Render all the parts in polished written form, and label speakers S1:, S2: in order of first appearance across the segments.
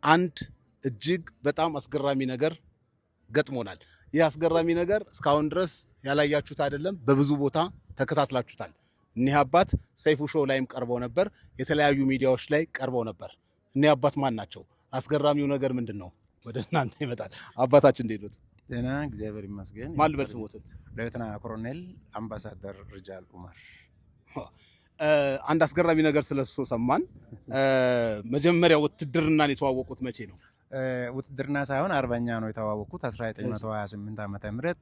S1: አንድ እጅግ በጣም አስገራሚ ነገር ገጥሞናል። ይህ አስገራሚ ነገር እስካሁን ድረስ ያላያችሁት አይደለም፣ በብዙ ቦታ ተከታትላችሁታል። እኒህ አባት ሰይፉ ሾው ላይም ቀርበው ነበር፣ የተለያዩ ሚዲያዎች ላይ ቀርበው ነበር። እኒህ አባት ማን ናቸው? አስገራሚው ነገር ምንድን ነው? ወደ እናንተ ይመጣል። አባታችን እንዴት ኖት?
S2: ደህና እግዚአብሔር ይመስገን።
S1: ማን ልበል ስሞትን?
S2: ሌተና ኮሎኔል አምባሳደር ርጃል ኡመር።
S1: አንድ አስገራሚ ነገር ስለሱ ሰማን። መጀመሪያ ውትድርናን የተዋወቁት መቼ ነው?
S2: ውትድርና ሳይሆን አርበኛ ነው የተዋወቁት 1928 ዓመተ ምህረት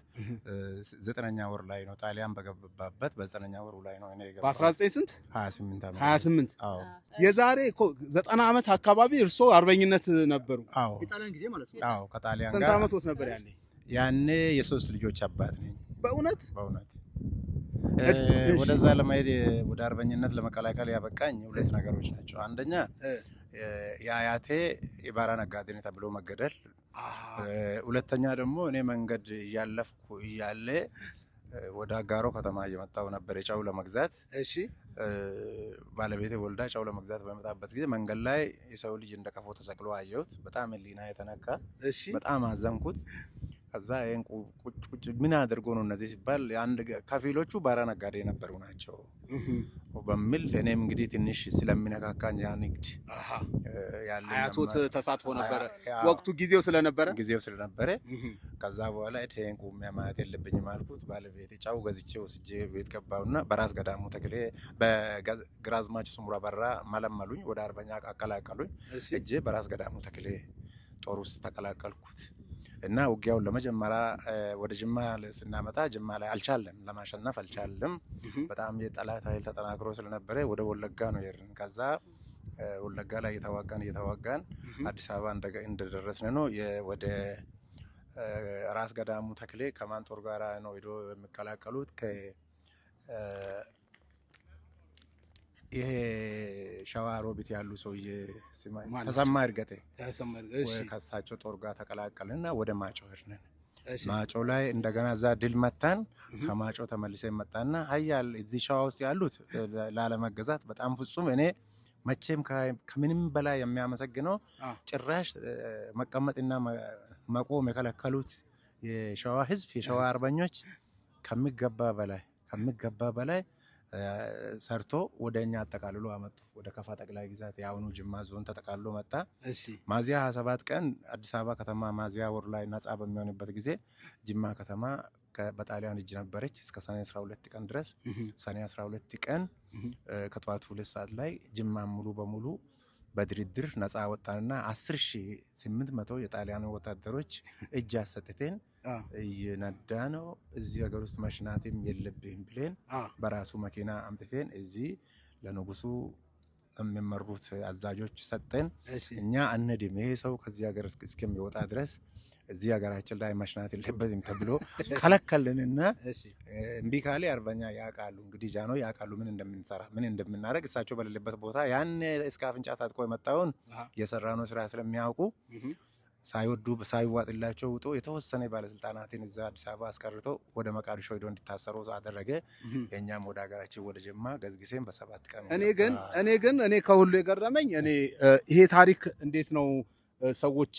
S2: 9ኛ ወር ላይ ነው። ጣሊያን በገባበት በ9ኛ ወሩ ላይ ነው እኔ የገባው።
S1: በ19 ስንት?
S2: 28 ዓመት
S1: 28።
S2: አዎ
S1: የዛሬ 90 ዓመት አካባቢ እርሶ አርበኝነት ነበሩ።
S2: አዎ
S1: የጣሊያን ጊዜ ማለት ነው።
S2: አዎ ከጣሊያን
S1: ስንት
S2: ጋር
S1: ዓመት ወስ ነበር ያኔ?
S2: ያኔ የሶስት ልጆች አባት ነኝ።
S1: በእውነት
S2: ወደዛ ለመሄድ ወደ አርበኝነት ለመቀላቀል ያበቃኝ ሁለት ነገሮች ናቸው። አንደኛ የአያቴ የባራ ነጋዴ ተብሎ መገደል፣ ሁለተኛ ደግሞ እኔ መንገድ እያለፍኩ እያለ ወደ አጋሮ ከተማ እየመጣሁ ነበር ጨው ለመግዛት።
S1: እሺ
S2: ባለቤቴ ወልዳ ጨው ለመግዛት በመጣበት ጊዜ መንገድ ላይ የሰው ልጅ እንደቀፎ ተሰቅሎ አየሁት። በጣም ህሊና የተነካ፣ በጣም አዘንኩት። ከዛ ይሄን ቁጭ ምን አድርጎ ነው እነዚህ ሲባል አንድ ከፊሎቹ ባራ ነጋዴ የነበሩ ናቸው በሚል እኔም እንግዲህ ትንሽ ስለሚነካካኝ ያ ንግድ ያለ
S1: አያቶት ተሳትፎ ነበረ ወቅቱ ጊዜው ስለነበረ
S2: ከዛ በኋላ ይሄን ቁም ማየት የለብኝም አልኩት። ባለቤቴ ጫው ገዝቼ ወስጄ ቤት ገባውና በራስ ገዳሙ ተክሌ በግራዝማች ስሙራ በራ መለመሉኝ፣ ወደ አርበኛ አቀላቀሉኝ። እጄ በራስ ገዳሙ ተክሌ ጦር ውስጥ ተቀላቀልኩት እና ውጊያውን ለመጀመሪያ ወደ ጅማ ስናመጣ ጅማ ላይ አልቻለም፣ ለማሸነፍ አልቻለም። በጣም የጠላት ኃይል ተጠናክሮ ስለነበረ ወደ ወለጋ ነው የሄድን። ከዛ ወለጋ ላይ እየተዋጋን አዲስ አበባ እንደደረስን ነው ወደ ራስ ገዳሙ ተክሌ ከማን ጦር ጋር ነው ሄዶ የሚቀላቀሉት ይሄ ሸዋ ሮቢት ያሉ ሰውዬ ተሰማ እርገጤ ከሳቸው ጦር ጋር ተቀላቀልና ወደ ማጮ ሄድን። ማጮ ላይ እንደገና እዛ ድል መታን። ከማጮ ተመልሰን መጣና ሀያል እዚህ ሸዋ ውስጥ ያሉት ላለመገዛት በጣም ፍጹም እኔ መቼም ከምንም በላይ የሚያመሰግነው ጭራሽ መቀመጥና መቆም የከለከሉት የሸዋ ህዝብ የሸዋ አርበኞች ከሚገባ በላይ ሰርቶ ወደኛ አጠቃልሎ አመጡ። ወደ ከፋ ጠቅላይ ግዛት ያውኑ ጅማ ዞን ተጠቃልሎ መጣ። ሚያዝያ 27 ቀን አዲስ አበባ ከተማ ሚያዝያ ወር ላይ ነፃ በሚሆንበት ጊዜ ጅማ ከተማ በጣሊያን እጅ ነበረች እስከ ሰኔ 12 ቀን ድረስ። ሰኔ 12 ቀን ከጠዋቱ 2 ሰዓት ላይ ጅማ ሙሉ በሙሉ በድርድር ነፃ ወጣንና 10800 የጣሊያን ወታደሮች እጅ አሰጥተን እየነዳ ነው እዚህ ሀገር ውስጥ መሽናትም የለብህም ብለን በራሱ መኪና አምጥተን እዚህ ለንጉሱ የሚመሩት አዛዦች ሰጠን። እኛ አንድም ይሄ ሰው ከዚህ ሀገር እስከሚወጣ ድረስ እዚህ ሀገራችን ላይ መሽናት የለበትም ተብሎ ከለከልንና እምቢ ካለ አርበኛ ያውቃሉ እንግዲህ ጃኖ ያውቃሉ ምን እንደምንሰራ ምን እንደምናደርግ እሳቸው በሌለበት ቦታ ያን እስከ አፍንጫ ታጥቆ የመጣውን የሰራነው ስራ ስለሚያውቁ ሳይወዱ ሳይዋጥላቸው ውጦ የተወሰነ ባለስልጣናትን እዛ አዲስ አበባ አስቀርቶ ወደ መቃዲሾ ሄዶ እንዲታሰሩ አደረገ። የኛም ወደ ሀገራችን ወደ ጅማ ገዝግሴን በ7 ቀን
S1: እኔ ከሁሉ የገረመኝ ይሄ ታሪክ እንዴት ነው ሰዎች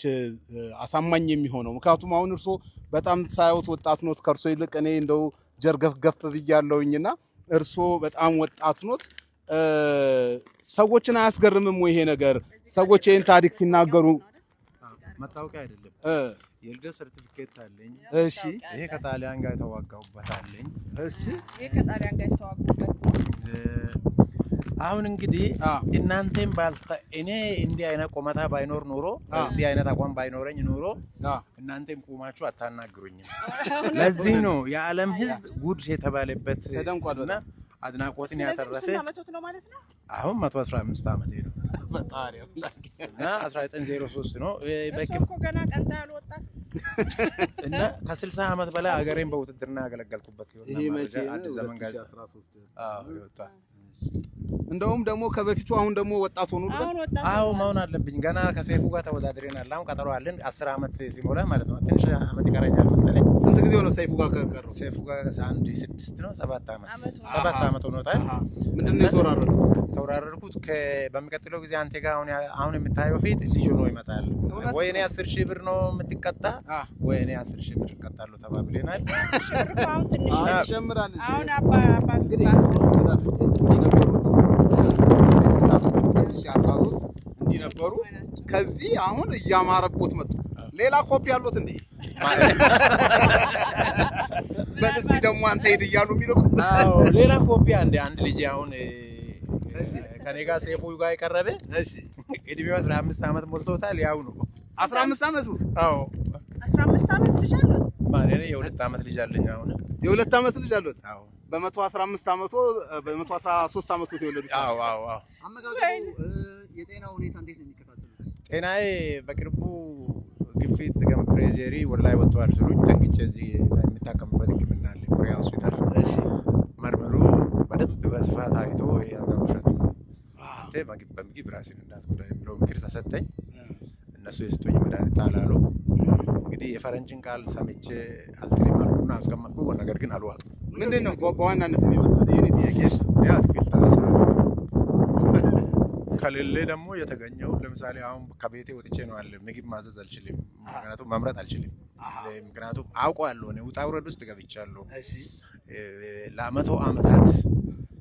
S1: አሳማኝ የሚሆነው? ምክንያቱም አሁን እርሶ በጣም ሳይወት ወጣት ኖት፣ ከርሶ ይልቅ እኔ እንደው ጀርገፍ ብያለሁኝና እርሶ በጣም ወጣት ኖት። ሰዎችን አያስገርምም ወይ ይሄ ነገር? ሰዎች ይሄን ታሪክ ሲናገሩ
S2: መታወቂያ አይደለም የልደት ሰርቲፊኬት አለኝ።
S1: እሺ
S2: ይሄ ከጣሊያን ጋር የተዋጋሁበት አለኝ።
S1: እሺ
S3: ይሄ ከጣሊያን ጋር የተዋጋሁበት
S2: አሁን እንግዲህ እናንተም እኔ እንዲህ አይነት ቆመታ ባይኖር ኖሮ እንዲህ አይነት አቋም ባይኖረኝ ኖሮ እናንተም ቆማችሁ አታናግሩኝም። ለዚህ ነው የዓለም ህዝብ ጉድ የተባለበት ተደንቋልና አድናቆትን ያተረፈ።
S3: ስንት ዓመት ነው ማለት ነው?
S2: አሁን 115 ዓመቴ ነው።
S1: በጣሪ አምላክ
S2: እና 1903 ነው
S3: እኮ ገና ቀንታ ያልወጣት
S2: እና ከ60 ዓመት በላይ ሀገሬን በውትድርና ያገለገልኩበት
S1: ይሄ መቼ
S2: አዲስ ዘመን ጋዜጣ
S1: 13
S2: ይወጣ
S1: እንደውም ደግሞ ከበፊቱ አሁን ደግሞ ወጣት ሆኑ ልበል።
S2: አዎ መሆን አለብኝ። ገና ከሰይፉ ጋር ተወዳድረናል። አሁን ቀጠሮ አለን 10 አመት ሲሞላ ማለት ነው። ትንሽ አመት ይቀረኛል መሰለኝ።
S1: ስንት ጊዜ ሆነ ሰይፉ ጋር ከቀረው?
S2: ሰይፉ ጋር 6 ነው 7 አመት 7 አመት ሆኖታል።
S1: ምንድነው የተወራረዱት?
S2: ተወራረድኩት በሚቀጥለው ጊዜ አንተ ጋር አሁን የምታየው ፊት ልጅ ነው ይመጣል። ወይ እኔ 10,000 ብር ነው የምትቀጣ ወይ እኔ 10,000 ብር እቀጣለሁ ተባብለናል።
S3: አሁን ትንሽ
S1: ይጨምራል።
S3: አሁን አባቱ ጋር
S1: 2013 እንዲነበሩ ከዚህ አሁን እያማረቦት መጡ። ሌላ ኮፒ ያሉት እንዴ? በደስቲ ደግሞ አንተ ሄድ እያሉ የሚለው
S2: አዎ ሌላ ኮፒ አንድ ልጅ አሁን ከኔ ጋር ሰይፉ ጋር የቀረበ እድሜው 15 አመት ሞልቶታል። ያው ነው
S1: 15 አመቱ።
S2: አዎ
S3: 15 አመት ልጅ አሉት
S2: ማለት ነው። የ2 አመት ልጅ አለኝ አሁን።
S1: የ2 አመት ልጅ አሉት።
S2: አዎ
S1: በ115 አመቱ በ113 አመቱ የተወለዱት።
S2: አዎ አዎ አዎ።
S4: አመጋገቡ የጤናው ሁኔታ እንዴት ነው የሚከታተሉት?
S2: ጤናዬ በቅርቡ ግፊት ፕሬጀሪ ወላይ ወጥቷል ስሉኝ ደንግጬ እዚህ የሚታከምበት ሕክምና አለ ኮሪያ ሆስፒታል። መርምሩ በደንብ በስፋት አይቶ ይሄ ነገር ውሸት ነው በምግብ ራስን እንዳትጎዳ የሚለው ምክር ተሰጠኝ። እነሱ የሰጡኝ መድኃኒት አላሉ። እንግዲህ የፈረንጅን ቃል ሰምቼ አልትሪም አልኩና አስቀመጥኩ። ነገር ግን አልዋጥኩም።
S1: ምንድነው በዋናነት የሚወስድ የኔ ጥያቄሽ?
S2: ያ አትክልት ታሳ ከሌለ ደግሞ የተገኘው ለምሳሌ አሁን ከቤቴ ወጥቼ ነው አለ ምግብ ማዘዝ አልችልም። ምክንያቱም መምረጥ አልችልም። ምክንያቱም አውቀዋለሁ እኔ ውጣ ውረድ ውስጥ ገብቻለሁ። እሺ ለመቶ አመታት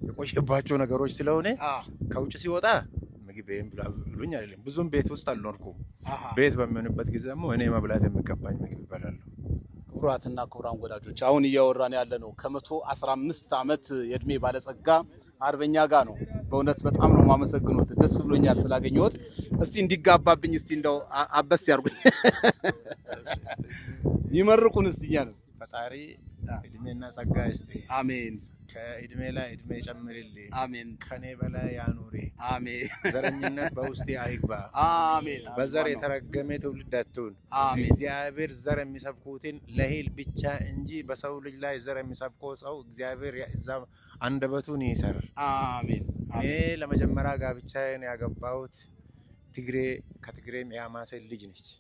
S2: የቆየባቸው ነገሮች ስለሆነ ከውጭ ሲወጣ ምግብ ብሉኝ አይደለም። ብዙም ቤት ውስጥ አልኖርኩም። ቤት በሚሆንበት ጊዜ ደግሞ እኔ መብላት የሚገባኝ ምግብ እበላለሁ።
S1: ክቡራትና ክቡራን ወዳጆች አሁን እያወራን ያለ ነው ከ115 አመት የእድሜ ባለጸጋ አርበኛ ጋር ነው። በእውነት በጣም ነው ማመሰግኖት። ደስ ብሎኛል ስላገኘሁት። እስቲ እንዲጋባብኝ እስቲ እንደው አበስ ያርጉኝ ይመርቁን እስቲ ያለው
S2: ፈጣሪ እድሜና ጸጋ ይስጥ።
S1: አሜን።
S2: ከእድሜ ላይ እድሜ ጨምርልኝ።
S1: አሜን።
S2: ከኔ በላይ ያኑሪ።
S1: አሜን።
S2: ዘረኝነት በውስጤ አይግባ።
S1: አሜን።
S2: በዘር የተረገመ ትውልድ አትሁን። እግዚአብሔር ዘር የሚሰብኩትን ለሂል ብቻ እንጂ በሰው ልጅ ላይ ዘር የሚሰብከው ሰው እግዚአብሔር አንደበቱን ይሰር። አሜን። እኔ ለመጀመሪያ ጋብቻዬን ያገባሁት ከትግሬም የአማሴል ልጅ ነች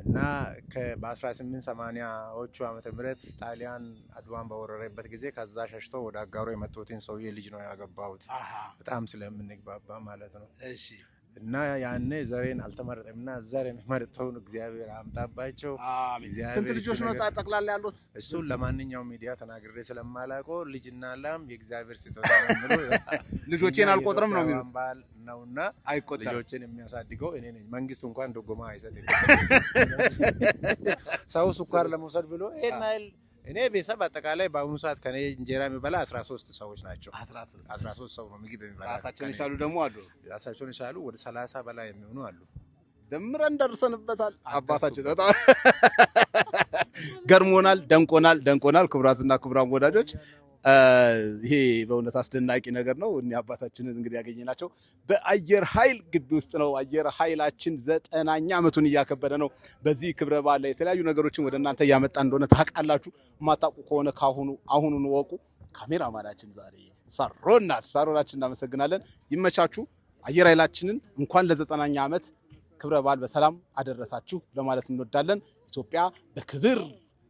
S2: እና በ1880ዎቹ ዓመተ ምህረት ጣሊያን አድዋን በወረረበት ጊዜ ከዛ ሸሽቶ ወደ አጋሮ የመጡትን ሰውዬ ልጅ ነው ያገባሁት። በጣም ስለምንግባባ ማለት ነው። እሺ እና ያኔ ዘሬን አልተመረጠምና ዘር የሚመርጠውን እግዚአብሔር አምጣባቸው።
S1: ስንት ልጆች ነው ጠቅላላ ያሉት?
S2: እሱን ለማንኛውም ሚዲያ ተናግሬ ስለማላውቀው ልጅና ላም የእግዚአብሔር ስጦታ ነው።
S1: ልጆቼን አልቆጥርም ነው የሚሉት
S2: ነውና
S1: አይቆጠርም።
S2: ልጆችን የሚያሳድገው እኔ ነኝ። መንግስቱ እንኳን ድጎማ አይሰጥም። ሰው ስኳር ለመውሰድ ብሎ ይሄን እኔ ቤተሰብ አጠቃላይ በአሁኑ ሰዓት ከኔ እንጀራ የሚበላ 13 ሰዎች ናቸው። 13 ሰው ነው ምግብ የሚበላ።
S1: ራሳቸውን የቻሉ ደግሞ አሉ።
S2: ራሳቸውን የቻሉ ወደ 30 በላይ የሚሆኑ አሉ።
S1: ደምረን ደርሰንበታል። አባታችን በጣም ገርሞናል፣ ደንቆናል። ክቡራትና ክቡራን ወዳጆች ይሄ በእውነት አስደናቂ ነገር ነው። እኛ አባታችንን እንግዲህ ያገኘናቸው በአየር ኃይል ግቢ ውስጥ ነው። አየር ኃይላችን 9ኛ ዓመቱን እያከበረ ነው። በዚህ ክብረ በዓል ላይ የተለያዩ ነገሮችን ወደ እናንተ እያመጣ እንደሆነ ታውቃላችሁ። የማታውቁ ከሆነ አሁኑን ወቁ። ካሜራማናችን ዛሬ ሳሮናችን እናመሰግናለን። ይመቻችሁ። አየር ኃይላችንን እንኳን ለ9ኛ ዓመት ክብረ በዓል በሰላም አደረሳችሁ ለማለት እንወዳለን። ኢትዮጵያ በክብር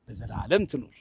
S1: ለዘላለም ትኑር።